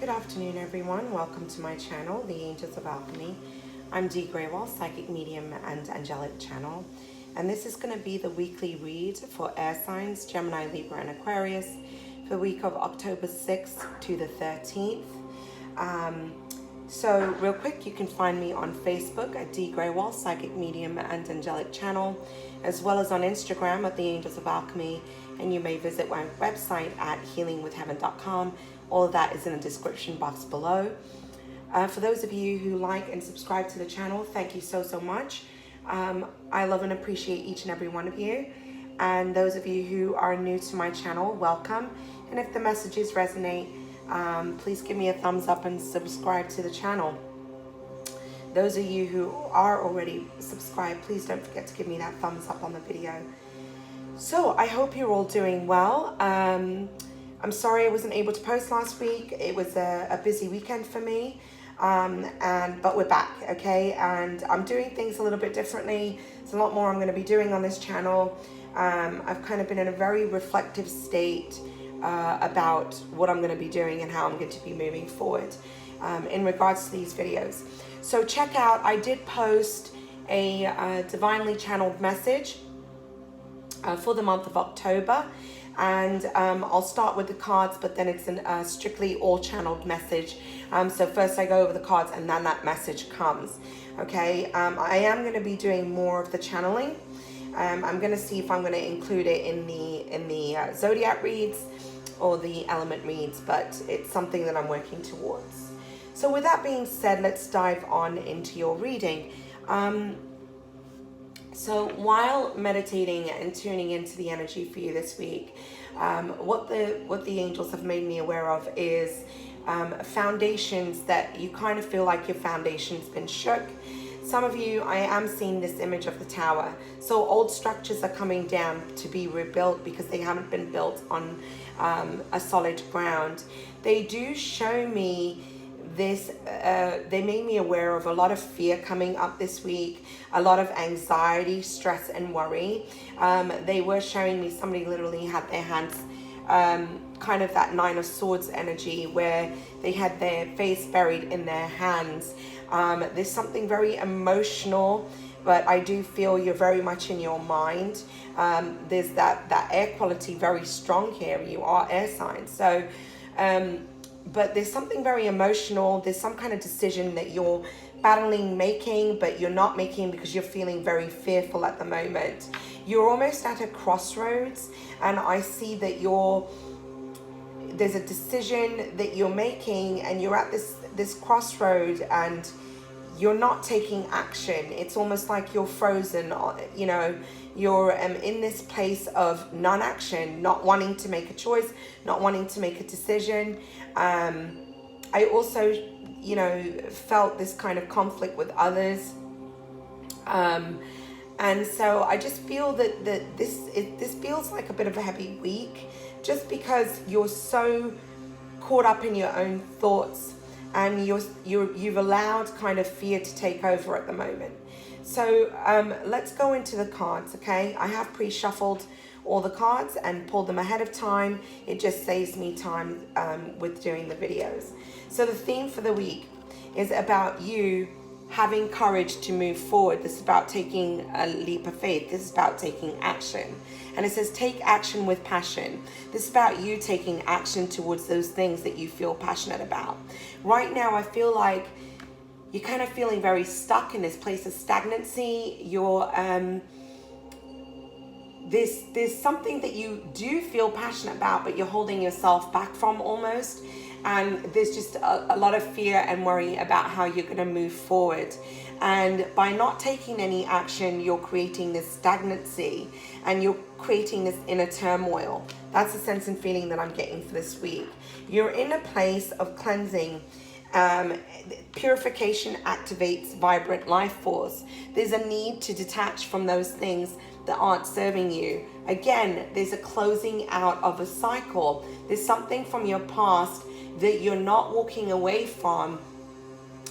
Good afternoon, everyone. Welcome to my channel, the Angels of Alchemy. I'm Dee Grewal, psychic medium and angelic channel, and this is going to be the weekly read for air signs, Gemini, Libra, and Aquarius for the week of October 6th to the 13th. So real quick, you can find me on Facebook at Dee Grewal, psychic medium and angelic channel, as well as on Instagram at the Angels of Alchemy, and you may visit my website at healingwithheaven.com. All of that is in the description box below. For those of you who like and subscribe to the channel, thank you so much. I love and appreciate each and every one of you. And those of you who are new to my channel, welcome. And if the messages resonate, please give me a thumbs up and subscribe to the channel. Those of you who are already subscribed, please don't forget to give me that thumbs up on the video. So I hope you're all doing well. I'm sorry I wasn't able to post last week. It was a busy weekend for me, but we're back, okay? And I'm doing things a little bit differently. There's a lot more I'm going to be doing on this channel. I've kind of been in a very reflective state about what I'm going to be doing and how I'm going to be moving forward in regards to these videos. So check out, I did post a divinely channeled message for the month of October. And I'll start with the cards, but then it's a strictly all-channeled message. So first I go over the cards and then that message comes. Okay, I am going to be doing more of the channeling. I'm going to see if I'm going to include it in the zodiac reads or the element reads, but it's something that I'm working towards. So with that being said, let's dive on into your reading. So while meditating and tuning into the energy for you this week, what the angels have made me aware of is foundations that you kind of feel like your foundation's been shook. Some of you, I am seeing this image of the tower. So old structures are coming down to be rebuilt because they haven't been built on a solid ground. They do show me this, they made me aware of a lot of fear coming up this week, a lot of anxiety, stress, and worry. They were showing me somebody literally had their hands, kind of that Nine of Swords energy where they had their face buried in their hands. There's something very emotional, but I do feel you're very much in your mind. There's that air quality very strong here. You are air signs. So, but there's something very emotional. There's some kind of decision that you're battling making, but you're not making because you're feeling very fearful at the moment. You're almost at a crossroads, and I see that there's a decision that you're making, and you're at this crossroad, and you're not taking action. It's almost like you're frozen, you know, you're in this place of non-action, not wanting to make a choice, not wanting to make a decision. I also, you know, felt this kind of conflict with others. And so I just feel that this feels like a bit of a heavy week, just because you're so caught up in your own thoughts, and you've allowed kind of fear to take over at the moment. So let's go into the cards, okay? I have pre-shuffled all the cards and pulled them ahead of time. It just saves me time with doing the videos. So the theme for the week is about you having courage to move forward. This is about taking a leap of faith. This is about taking action. And it says take action with passion. This is about you taking action towards those things that you feel passionate about. Right now, I feel like you're kind of feeling very stuck in this place of stagnancy. You're there's something that you do feel passionate about, but you're holding yourself back from almost. And there's just a lot of fear and worry about how you're going to move forward. And by not taking any action, you're creating this stagnancy and you're creating this inner turmoil. That's the sense and feeling that I'm getting for this week. You're in a place of cleansing. Purification activates vibrant life force. There's a need to detach from those things that aren't serving you. Again, there's a closing out of a cycle. There's something from your past that you're not walking away from,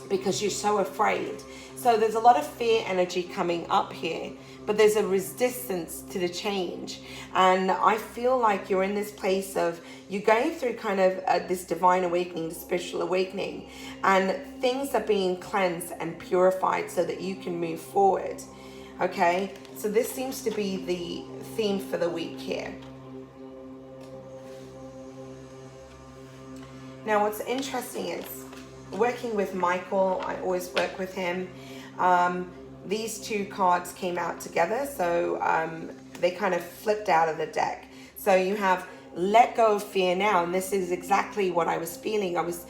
because you're so afraid. So there's a lot of fear energy coming up here, but there's a resistance to the change. And I feel like you're in this place of, you're going through kind of this divine awakening, the spiritual awakening, and things are being cleansed and purified so that you can move forward. Okay, so this seems to be the theme for the week here. Now, what's interesting is working with Michael. I always work with him. These two cards came out together, so they kind of flipped out of the deck. So you have let go of fear now, and this is exactly what I was feeling. I was,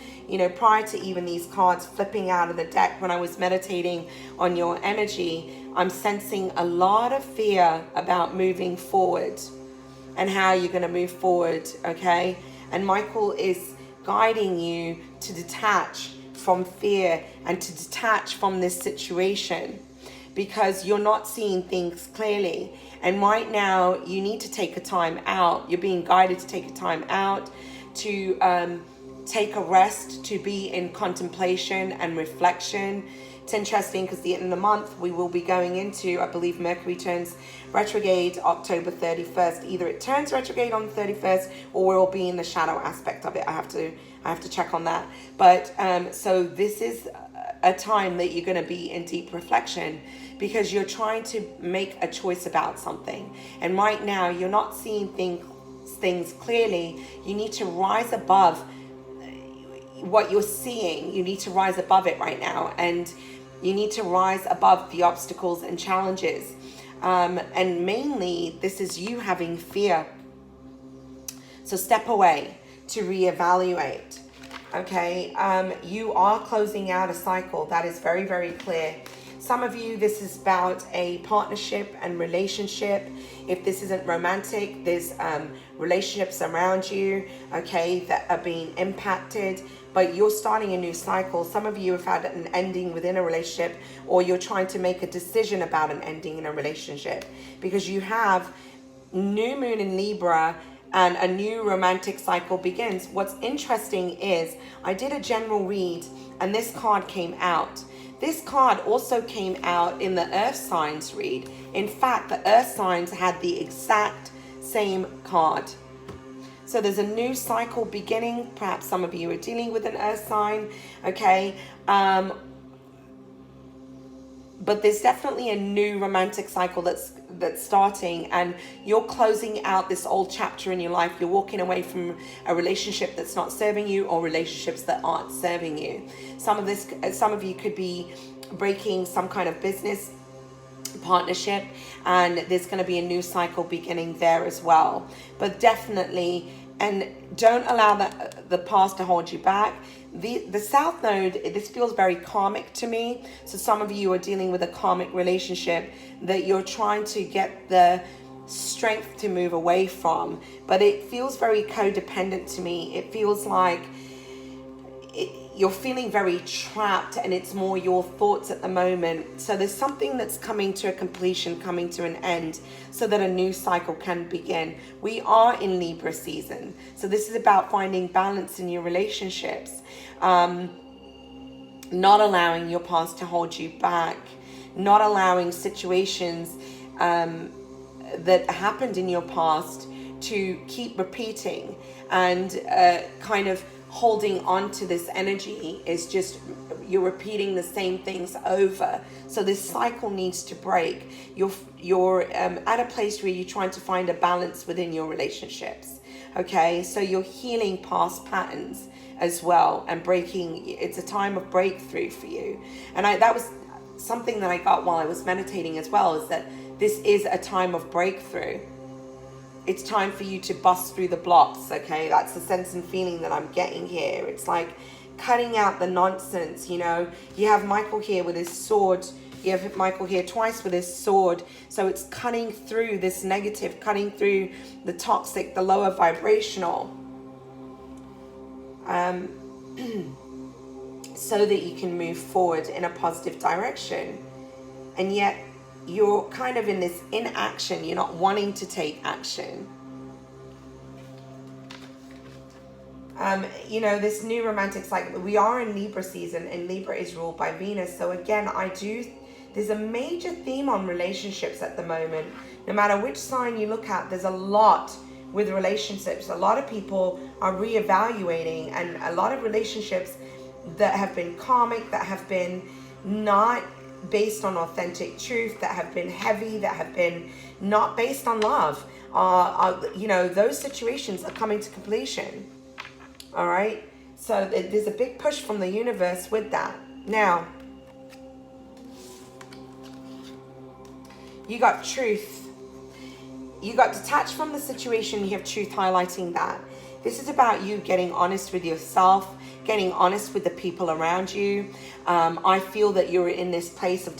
prior to even these cards flipping out of the deck, when I was meditating on your energy, I'm sensing a lot of fear about moving forward and how you're going to move forward, okay? And Michael is guiding you to detach from fear and to detach from this situation, because you're not seeing things clearly. And right now you need to take a time out. You're being guided to take a time out, to take a rest, to be in contemplation and reflection. It's interesting because the end of the month we will be going into, I believe Mercury turns retrograde October 31st. Either it turns retrograde on the 31st or we'll be in the shadow aspect of it. I have to check on that. But so this is a time that you're going to be in deep reflection, because you're trying to make a choice about something. And right now you're not seeing things clearly. You need to rise above what you're seeing. You need to rise above it right now, and you need to rise above the obstacles and challenges. And mainly this is you having fear. So step away to reevaluate. Okay, you are closing out a cycle. That is very, very clear. Some of you, this is about a partnership and relationship. If this isn't romantic, there's relationships around you, okay, that are being impacted, but you're starting a new cycle. Some of you have had an ending within a relationship, or you're trying to make a decision about an ending in a relationship, because you have new moon in Libra and a new romantic cycle begins. What's interesting is I did a general read and this card came out. This card also came out in the earth signs read. In fact, the earth signs had the exact same card. So there's a new cycle beginning. Perhaps some of you are dealing with an earth sign, okay? But there's definitely a new romantic cycle that's starting, and you're closing out this old chapter in your life. You're walking away from a relationship that's not serving you, or relationships that aren't serving you. Some of you could be breaking some kind of business partnership, and there's going to be a new cycle beginning there as well. But definitely, and don't allow the past to hold you back. The South Node, this feels very karmic to me. So some of you are dealing with a karmic relationship that you're trying to get the strength to move away from. But it feels very codependent to me. It feels like you're feeling very trapped, and it's more your thoughts at the moment. So there's something that's coming to a completion, coming to an end, so that a new cycle can begin. We are in Libra season. So this is about finding balance in your relationships, not allowing your past to hold you back, not allowing situations that happened in your past to keep repeating, and kind of holding on to this energy is just, you're repeating the same things over. So this cycle needs to break. You're at a place where you're trying to find a balance within your relationships. Okay, so you're healing past patterns as well, and breaking. It's a time of breakthrough for you. And that was something that I got while I was meditating as well, is that this is a time of breakthrough. It's time for you to bust through the blocks, okay? That's the sense and feeling that I'm getting here. It's like cutting out the nonsense, You have Michael here with his sword. You have Michael here twice with his sword. So it's cutting through this negative, cutting through the toxic, the lower vibrational. So that you can move forward in a positive direction. And yet, you're kind of in this inaction. You're not wanting to take action. You know, this new romantic cycle, we are in Libra season, and Libra is ruled by Venus. So again, there's a major theme on relationships at the moment. No matter which sign you look at, there's a lot with relationships. A lot of people are reevaluating, and a lot of relationships that have been karmic, that have been not based on authentic truth, that have been heavy, that have been not based on love, you know, those situations are coming to completion. All right, so there's a big push from the universe with that. Now, you got truth. You got detached from the situation. You have truth highlighting that. This is about you getting honest with yourself, getting honest with the people around you. I feel that you're in this place of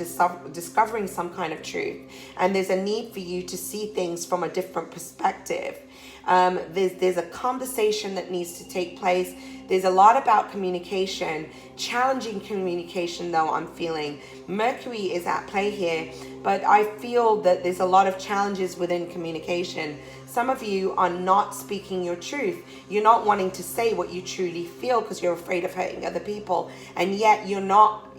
discovering some kind of truth, and there's a need for you to see things from a different perspective. There's a conversation that needs to take place. There's a lot about communication, challenging communication though, I'm feeling. Mercury is at play here, but I feel that there's a lot of challenges within communication. Some of you are not speaking your truth. You're not wanting to say what you truly feel because you're afraid of hurting other people. And yet you're not,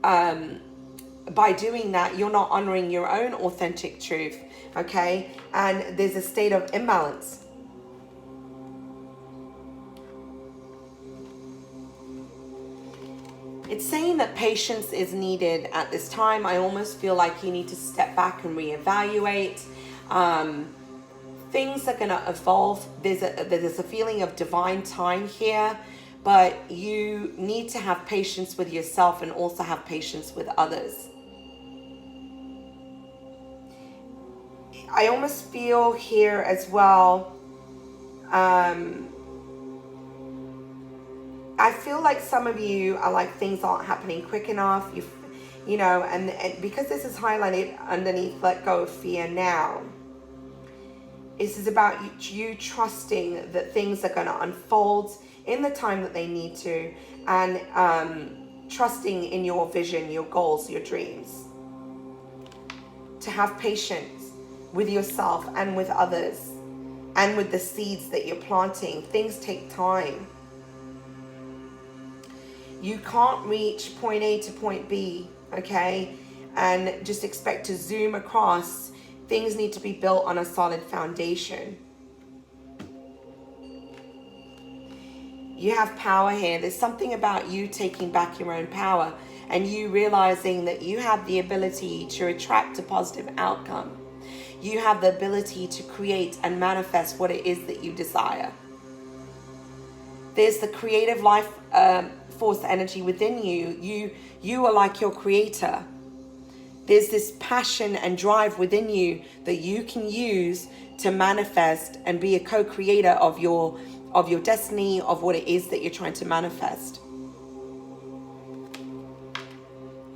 by doing that, you're not honoring your own authentic truth. Okay, and there's a state of imbalance. It's saying that patience is needed at this time. I almost feel like you need to step back and reevaluate. Things are going to evolve. There's a feeling of divine time here, but you need to have patience with yourself and also have patience with others. I almost feel here as well, I feel like some of you are like, things aren't happening quick enough, you know, and because this is highlighted underneath let go of fear now, this is about you trusting that things are going to unfold in the time that they need to, and trusting in your vision, your goals, your dreams. To have patience with yourself and with others, and with the seeds that you're planting. Things take time. You can't reach point A to point B, okay, and just expect to zoom across. Things need to be built on a solid foundation. You have power here. There's something about you taking back your own power, and you realizing that you have the ability to attract a positive outcome. You have the ability to create and manifest what it is that you desire. There's the creative life force energy within you. You are like your creator. There's this passion and drive within you that you can use to manifest and be a co-creator of your destiny, of what it is that you're trying to manifest.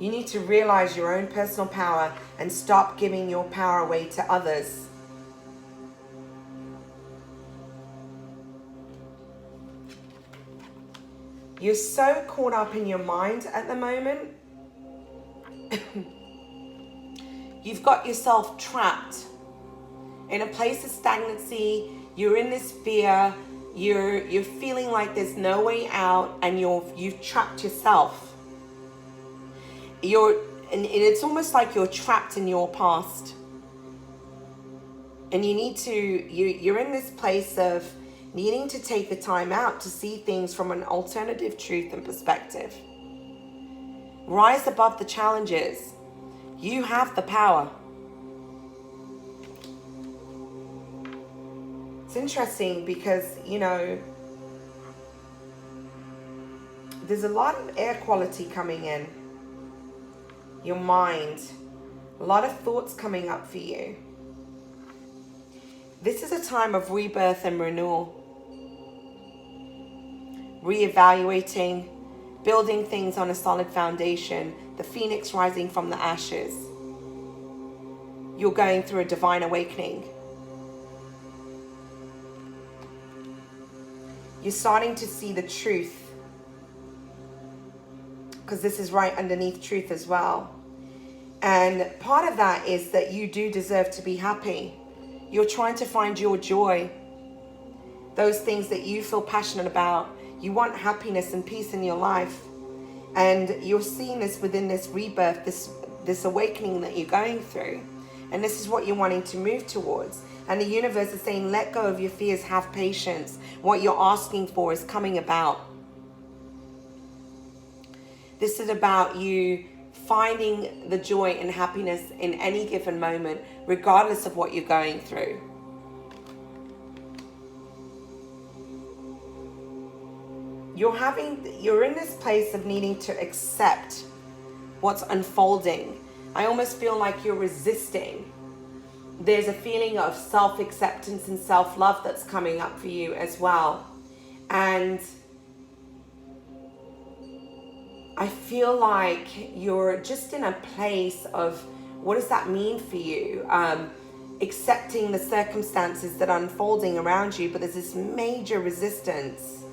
You need to realize your own personal power and stop giving your power away to others. You're so caught up in your mind at the moment. You've got yourself trapped in a place of stagnancy. You're in this fear. You're feeling like there's no way out, and you've trapped yourself. And it's almost like you're trapped in your past, and you're in this place of needing to take the time out to see things from an alternative truth and perspective. Rise above the challenges. You have the power. It's interesting because, you know, there's a lot of air quality coming in. Your mind, a lot of thoughts coming up for you. This is a time of rebirth and renewal. Reevaluating, building things on a solid foundation, the phoenix rising from the ashes. You're going through a divine awakening. You're starting to see the truth, because this is right underneath truth as well. And part of that is that you do deserve to be happy. You're trying to find your joy. those things that you feel passionate about. You want happiness and peace in your life. And you're seeing this within this rebirth, this awakening that you're going through. And this is what you're wanting to move towards. And the universe is saying, let go of your fears, have patience. What you're asking for is coming about. This is about you finding the joy and happiness in any given moment, regardless of what you're going through. You're in this place of needing to accept what's unfolding. I almost feel like you're resisting. There's a feeling of self-acceptance and self-love that's coming up for you as well. And I feel like you're just in a place of, what does that mean for you? Accepting the circumstances that are unfolding around you, but there's this major resistance.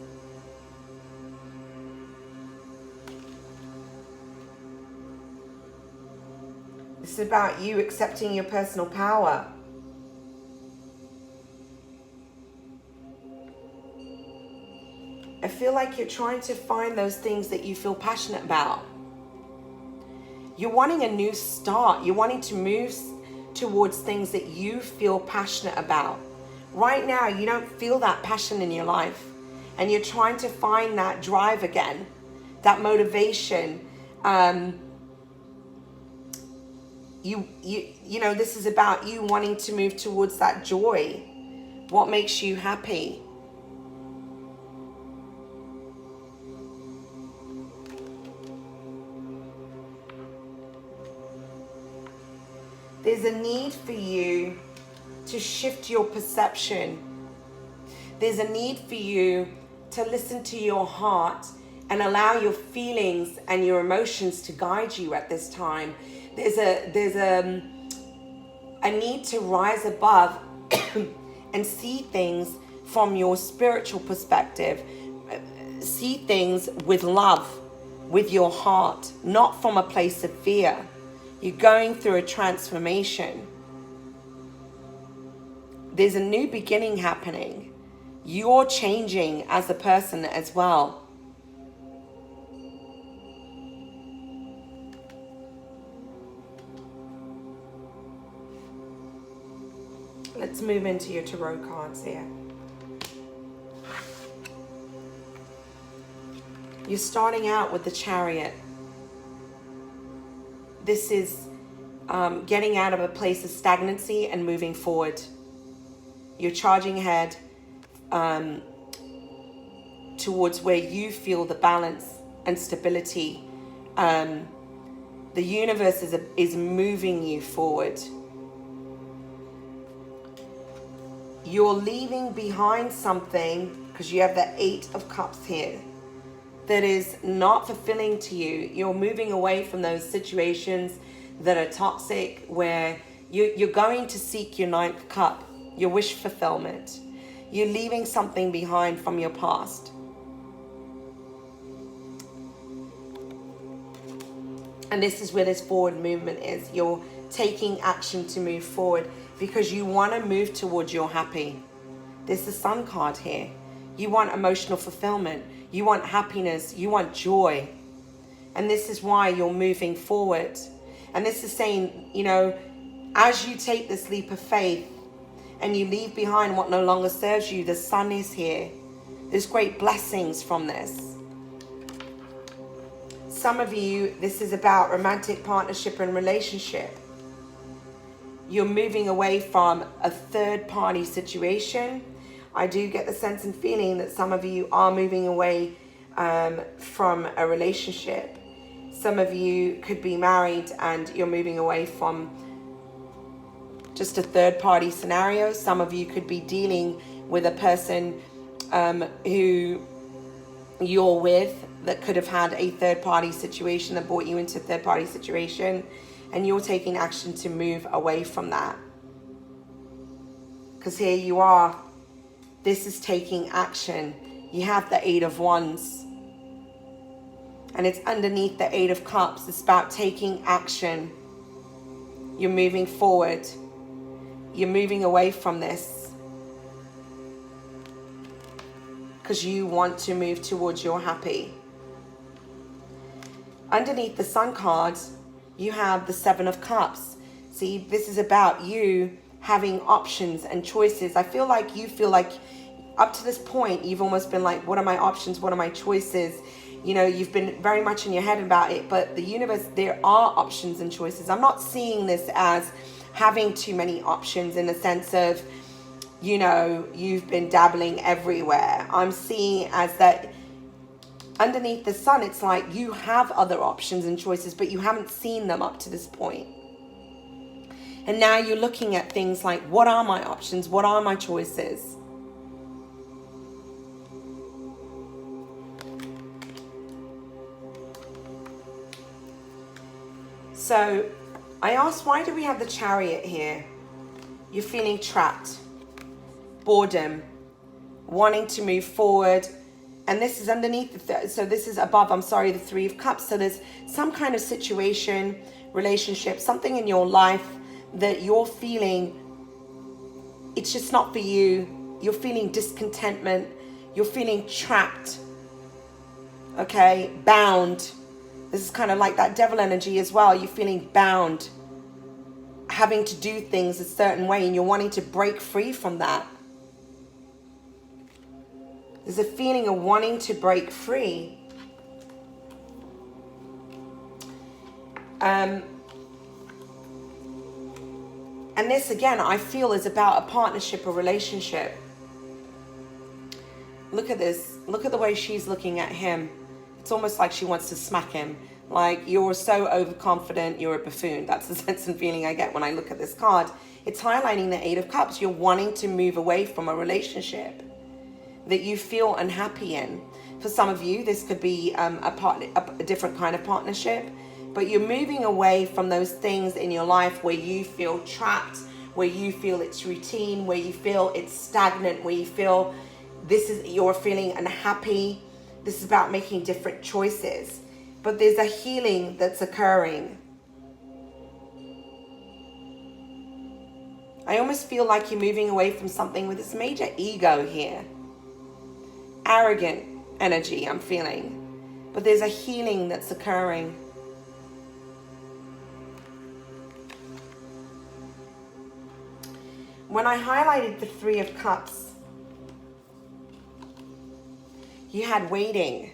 This is about you accepting your personal power. I feel like you're trying to find those things that you feel passionate about. You're wanting a new start. You're wanting to move towards things that you feel passionate about. Right now, you don't feel that passion in your life. And you're trying to find that drive again, that motivation. You know, this is about you wanting to move towards that joy. What makes you happy? There's a need for you to shift your perception. There's a need for you to listen to your heart and allow your feelings and your emotions to guide you at this time. There's a need to rise above and see things from your spiritual perspective. See things with love, with your heart, not from a place of fear. You're going through a transformation. There's a new beginning happening. You're changing as a person as well. Let's move into your tarot cards here. You're starting out with the Chariot. This is getting out of a place of stagnancy and moving forward. You're charging ahead towards where you feel the balance and stability. The universe is moving you forward. You're leaving behind something, because you have the 8 of Cups here, that is not fulfilling to you. You're moving away from those situations that are toxic, where you're going to seek your 9th cup, your wish fulfillment. You're leaving something behind from your past. And this is where this forward movement is. You're taking action to move forward because you want to move towards your happy. There's the Sun card here. You want emotional fulfillment. You want happiness. You want joy. And this is why you're moving forward. And this is saying, you know, as you take this leap of faith and you leave behind what no longer serves you, the Sun is here. There's great blessings from this. Some of you, this is about romantic partnership and relationship. You're moving away from a third-party situation. I do get the sense and feeling that some of you are moving away from a relationship. Some of you could be married and you're moving away from just a third-party scenario. Some of you could be dealing with a person who you're with that could have had a third-party situation that brought you into a third-party situation, and you're taking action to move away from that. Because here you are. This is taking action. You have the 8 of Wands. And it's underneath the 8 of Cups. It's about taking action. You're moving forward. You're moving away from this. because you want to move towards your happy. Underneath the Sun card, you have the Seven of Cups. See, this is about you having options and choices. I feel like up to this point, you've almost been like, what are my options? What are my choices? You know, you've been very much in your head about it, but the universe, there are options and choices. I'm not seeing this as having too many options in the sense of, you know, you've been dabbling everywhere. I'm seeing as that underneath the Sun, it's like you have other options and choices, but you haven't seen them up to this point. And now you're looking at things like, what are my options? What are my choices? So I asked, why do we have the Chariot here? You're feeling trapped, boredom, wanting to move forward. And this is underneath, so this is above, the Three of Cups. So there's some kind of situation, relationship, something in your life that you're feeling, it's just not for you. You're feeling discontentment. You're feeling trapped, okay, bound. This is kind of like that devil energy as well. You're feeling bound, having to do things a certain way, and you're wanting to break free from that. There's a feeling of wanting to break free. And this, again, I feel is about a partnership, a relationship. Look at this. Look at the way she's looking at him. It's almost like she wants to smack him. Like, you're so overconfident, you're a buffoon. That's the sense and feeling I get when I look at this card. It's highlighting the Eight of Cups. You're wanting to move away from a relationship that you feel unhappy in. For some of you, this could be a different kind of partnership, but you're moving away from those things in your life where you feel trapped, where you feel it's routine, where you feel it's stagnant, where you feel you're feeling unhappy. This is about making different choices, but there's a healing that's occurring. I almost feel like you're moving away from something with this major ego here. Arrogant energy I'm feeling, but there's a healing that's occurring. When I highlighted the Three of Cups, you had waiting.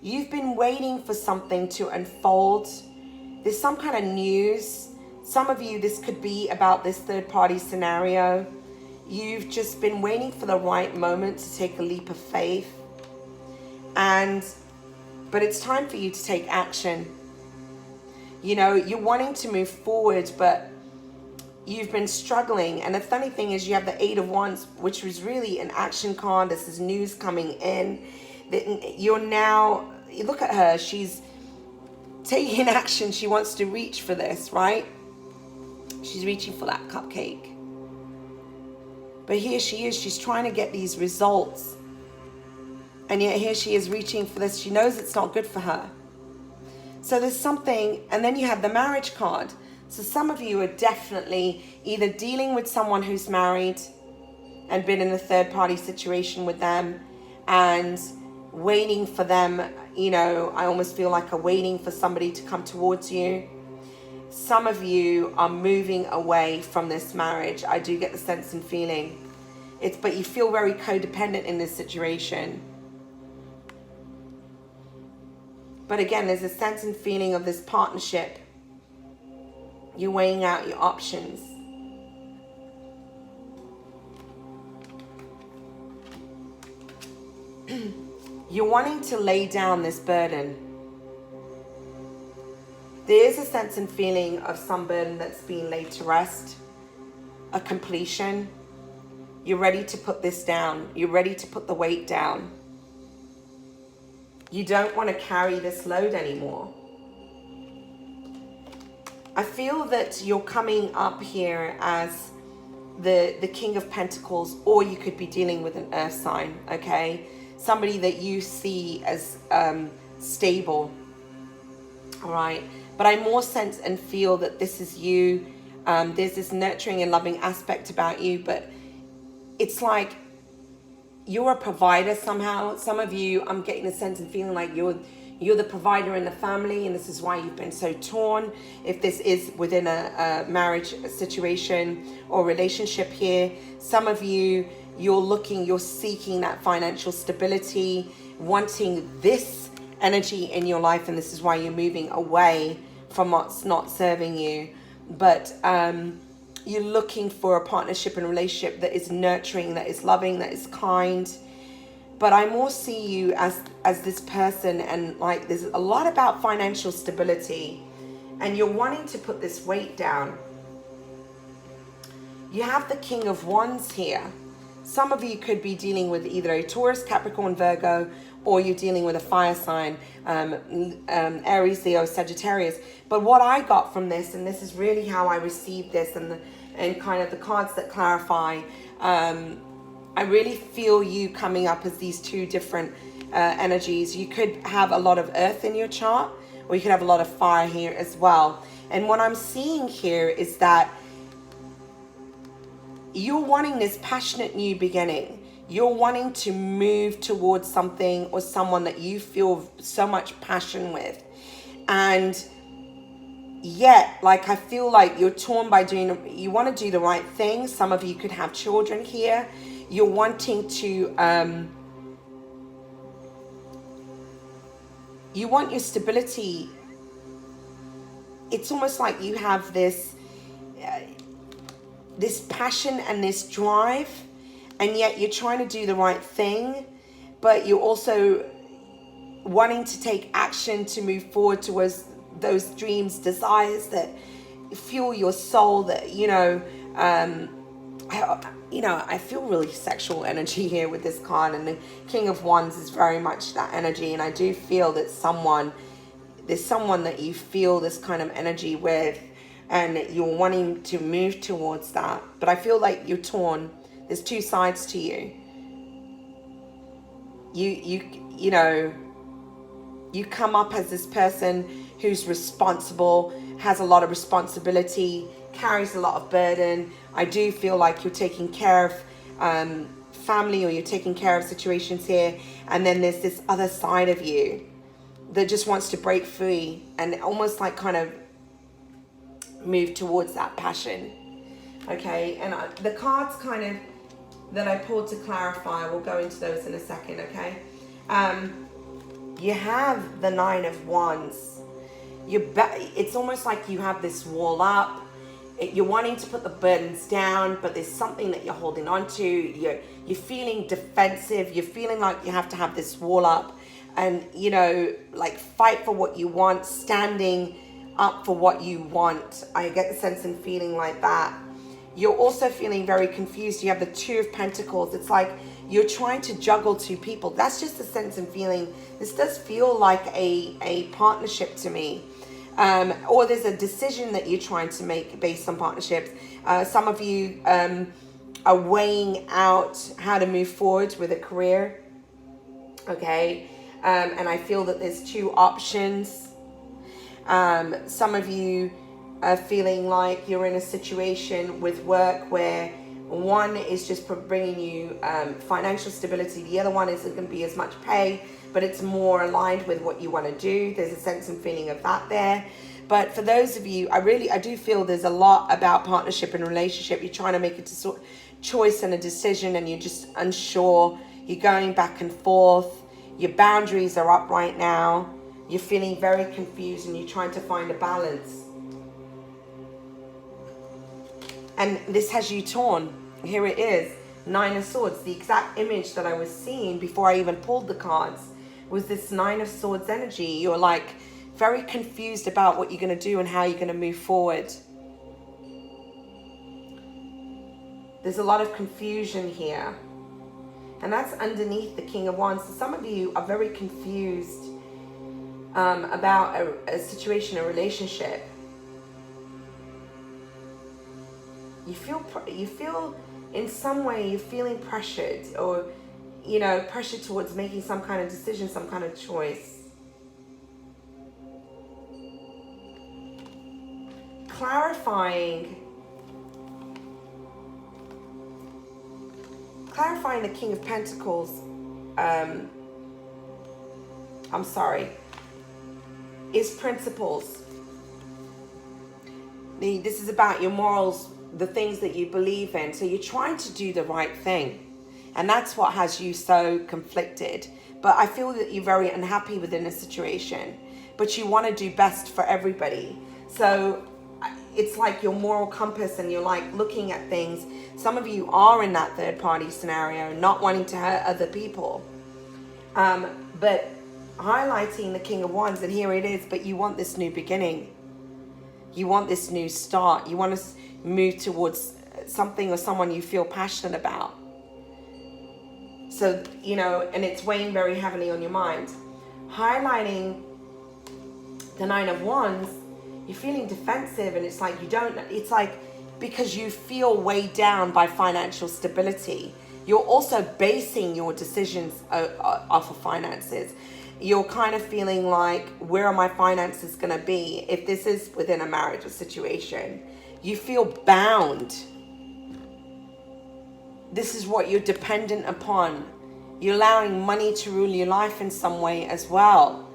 You've been waiting for something to unfold. There's some kind of news. Some of you, this could be about this third-party scenario. You've just been waiting for the right moment to take a leap of faith. But it's time for you to take action. You know, you're wanting to move forward, but you've been struggling. And the funny thing is, you have the Eight of Wands, which was really an action card. This is news coming in. You're now, look at her. She's taking action. She wants to reach for this, right? She's reaching for that cupcake. But here she is. She's trying to get these results. And yet here she is reaching for this. She knows it's not good for her. So there's something, and then you have the marriage card. So some of you are definitely either dealing with someone who's married and been in a third-party situation with them and waiting for them, you know, I almost feel like waiting for somebody to come towards you. Some of you are moving away from this marriage. I do get the sense and feeling. But you feel very codependent in this situation. But again, there's a sense and feeling of this partnership. You're weighing out your options. You're wanting to lay down this burden. There is a sense and feeling of some burden that's being laid to rest, a completion. You're ready to put this down. You're ready to put the weight down. You don't want to carry this load anymore. I feel that you're coming up here as the King of Pentacles, or you could be dealing with an earth sign, okay? Somebody that you see as stable, all right? But I more sense and feel that this is you. There's this nurturing and loving aspect about you, but it's like you're a provider somehow. Some of you, I'm getting a sense and feeling like you're the provider in the family, and this is why you've been so torn. If this is within a marriage situation or relationship here, some of you, you're seeking that financial stability, wanting this energy in your life, and this is why you're moving away from what's not serving you. But you're looking for a partnership and relationship that is nurturing, that is loving, that is kind. But I more see you as this person, and like there's a lot about financial stability, and you're wanting to put this weight down. You have the King of Wands here. Some of you could be dealing with either a Taurus, Capricorn, Virgo, or you're dealing with a fire sign, Aries, Leo, Sagittarius. But what I got from this, and this is really how I received this, and kind of the cards that clarify, I really feel you coming up as these two different energies. You could have a lot of earth in your chart, or you could have a lot of fire here as well. And what I'm seeing here is that you're wanting this passionate new beginning. You're wanting to move towards something or someone that you feel so much passion with. And yet, like, I feel like you're torn by you want to do the right thing. Some of you could have children here. You're wanting to, you want your stability. It's almost like you have this, this passion and this drive, and yet you're trying to do the right thing, but you're also wanting to take action to move forward towards those dreams, desires that fuel your soul, that, I feel really sexual energy here with this card, and the King of Wands is very much that energy. And I do feel that there's someone that you feel this kind of energy with, and you're wanting to move towards that. But I feel like you're torn. There's two sides to you. You come up as this person who's responsible, has a lot of responsibility, carries a lot of burden. I do feel like you're taking care of family, or you're taking care of situations here. And then there's this other side of you that just wants to break free and almost like kind of move towards that passion. Okay, and the cards kind of that I pulled to clarify, we'll go into those in a second. Okay, you have the Nine of Wands. It's almost like you have this wall up. You're wanting to put the burdens down, but there's something that you're holding on to. You're feeling defensive. You're feeling like you have to have this wall up, and like fight for what you want, standing up for what you want. I get the sense and feeling like that. You're also feeling very confused. You have the Two of Pentacles. It's like you're trying to juggle two people. That's just the sense and feeling. This does feel like a partnership to me. Or there's a decision that you're trying to make based on partnerships. Some of you are weighing out how to move forward with a career. Okay. And I feel that there's two options. Some of you are feeling like you're in a situation with work where one is just bringing you financial stability. The other one isn't going to be as much pay, but it's more aligned with what you want to do. There's a sense and feeling of that there. But for those of you, I do feel there's a lot about partnership and relationship. You're trying to make a choice and a decision, and you're just unsure. You're going back and forth. Your boundaries are up right now. You're feeling very confused, and you're trying to find a balance. And this has you torn. Here it is, Nine of Swords. The exact image that I was seeing before I even pulled the cards was this Nine of Swords energy. You're like very confused about what you're going to do and how you're going to move forward. There's a lot of confusion here. And that's underneath the King of Wands. So some of you are very confused about a situation, a relationship. You feel in some way you're feeling pressured, or pressure towards making some kind of decision, some kind of choice. Clarifying clarifying the King of Pentacles, is principles. This is about your morals, the things that you believe in. So you're trying to do the right thing. And that's what has you so conflicted. But I feel that you're very unhappy within a situation. But you want to do best for everybody. So it's like your moral compass, and you're like looking at things. Some of you are in that third party scenario, not wanting to hurt other people. But highlighting the King of Wands, and here it is, but you want this new beginning. You want this new start. You want to move towards something or someone you feel passionate about. So, you know, and it's weighing very heavily on your mind. Highlighting the Nine of Wands, you're feeling defensive, and it's like it's like because you feel weighed down by financial stability. You're also basing your decisions off of finances. You're kind of feeling like, where are my finances going to be if this is within a marriage or situation? You feel bound. This is what you're dependent upon. You're allowing money to rule your life in some way as well.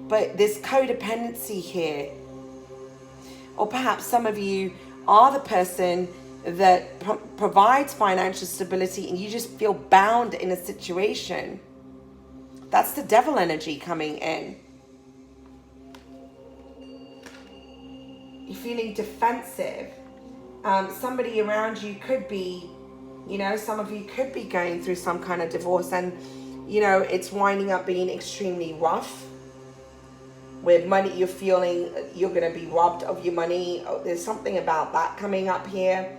But there's codependency here. Or perhaps some of you are the person that provides financial stability, and you just feel bound in a situation. That's the devil energy coming in. You're feeling defensive. Somebody around you could be, you know, some of you could be going through some kind of divorce, and, you know, it's winding up being extremely rough. With money, you're feeling you're going to be robbed of your money. Oh, there's something about that coming up here.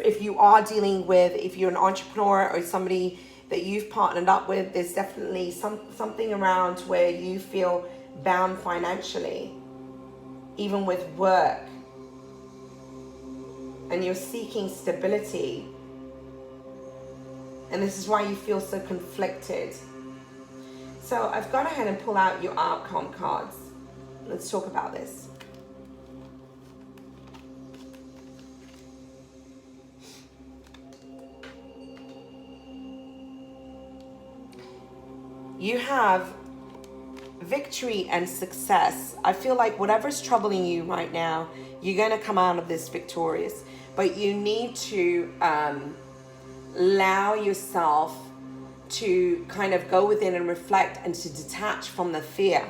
If you are dealing with, if you're an entrepreneur or somebody that you've partnered up with, there's definitely something around where you feel bound financially, even with work, and you're seeking stability, and this is why you feel so conflicted. So I've gone ahead and pull out your outcome cards. Let's talk about this. You have victory and success. I feel like whatever's troubling you right now, you're going to come out of this victorious. But you need to allow yourself to kind of go within and reflect, and to detach from the fear.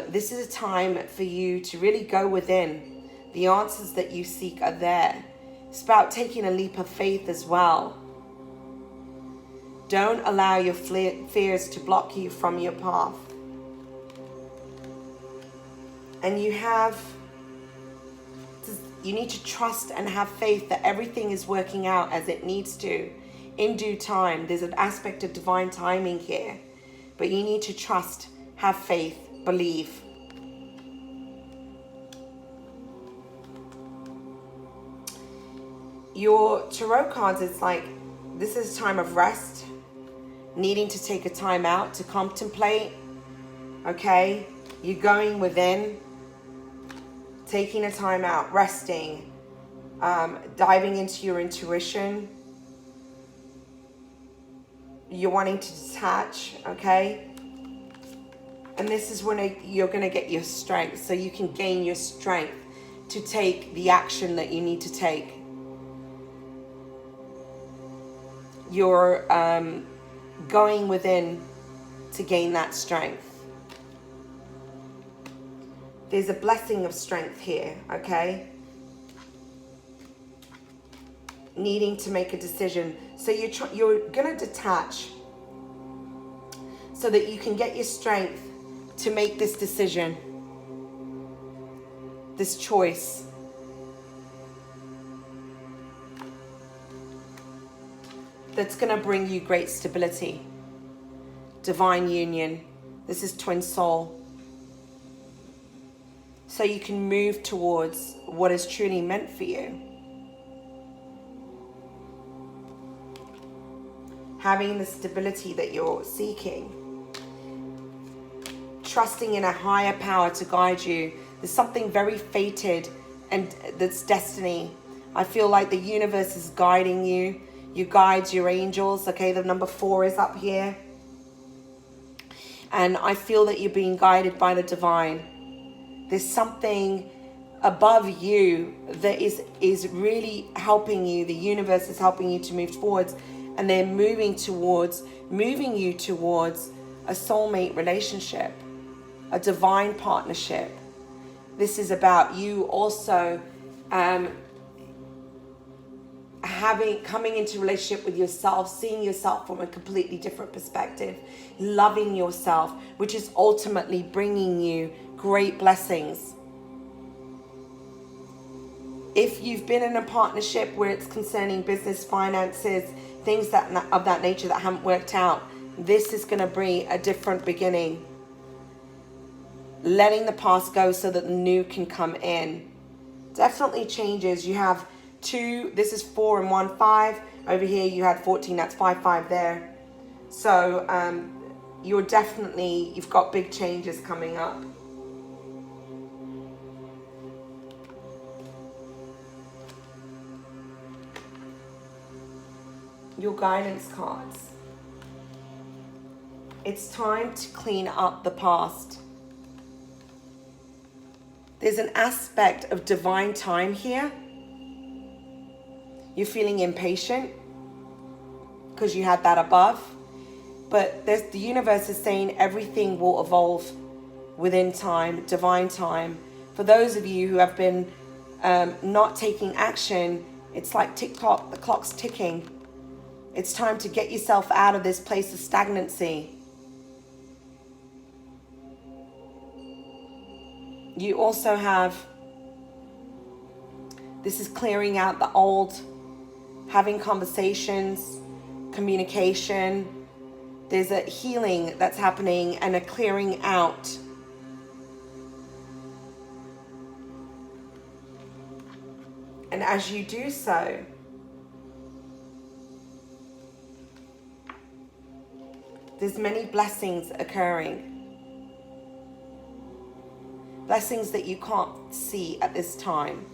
This is a time for you to really go within. The answers that you seek are there. It's about taking a leap of faith as well. Don't allow your fears to block you from your path. And you need to trust and have faith that everything is working out as it needs to. In due time. There's an aspect of divine timing here, but you need to trust, have faith, believe. Your tarot cards, it's like this is a time of rest, needing to take a time out to contemplate. Okay, you're going within, taking a time out, resting, diving into your intuition. You're wanting to detach, okay? And this is when you're going to get your strength, so you can gain your strength to take the action that you need to take. You're going within to gain that strength. There's a blessing of strength here, okay? Needing to make a decision. So you're going to detach so that you can get your strength to make this decision, this choice. That's going to bring you great stability, divine union. This is twin soul. So you can move towards what is truly meant for you. Having the stability that you're seeking. Trusting in a higher power to guide you. There's something very fated and that's destiny. I feel like the universe is guiding you. Your guides, your angels. Okay, the number 4 is up here. And I feel that you're being guided by the divine. There's something above you that is really helping you. The universe is helping you to move forwards. And they're moving you towards a soulmate relationship, a divine partnership. This is about you also coming into relationship with yourself, seeing yourself from a completely different perspective, loving yourself, which is ultimately bringing you great blessings. If you've been in a partnership where it's concerning business, finances, things of that nature that haven't worked out, this is going to bring a different beginning. Letting the past go so that the new can come in. Definitely changes. You have 2, this is 4 and 1, 5. Over here you had 14, that's 5, 5 there. So you've got big changes coming up. Your guidance cards. It's time to clean up the past. There's an aspect of divine time here. You're feeling impatient because you had that above. But the universe is saying everything will evolve within time, divine time. For those of you who have been not taking action, it's like tick-tock, the clock's ticking. It's time to get yourself out of this place of stagnancy. You also have, this is clearing out the old, having conversations, communication. There's a healing that's happening and a clearing out. And as you do so, there's many blessings occurring. Blessings that you can't see at this time.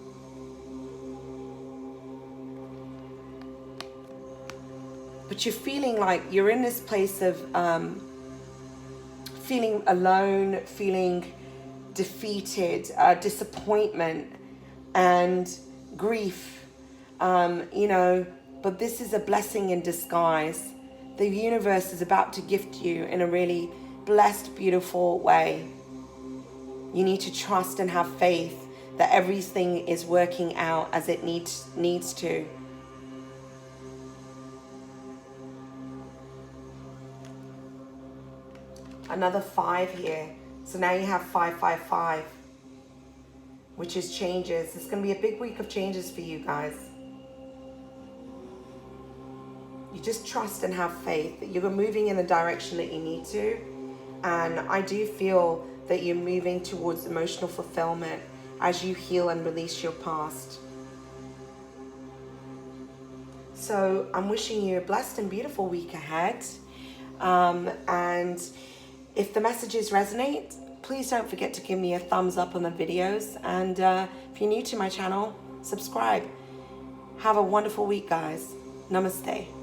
But you're feeling like you're in this place of feeling alone, feeling defeated, disappointment and grief, but this is a blessing in disguise. The universe is about to gift you in a really blessed, beautiful way. You need to trust and have faith that everything is working out as it needs to. Another 5 here. So now you have 5, 5, 5, which is changes. It's going to be a big week of changes for you guys. You just trust and have faith that you're moving in the direction that you need to. And I do feel that you're moving towards emotional fulfillment as you heal and release your past. So I'm wishing you a blessed and beautiful week ahead. And if the messages resonate, please don't forget to give me a thumbs up on the videos. And if you're new to my channel, subscribe. Have a wonderful week, guys. Namaste.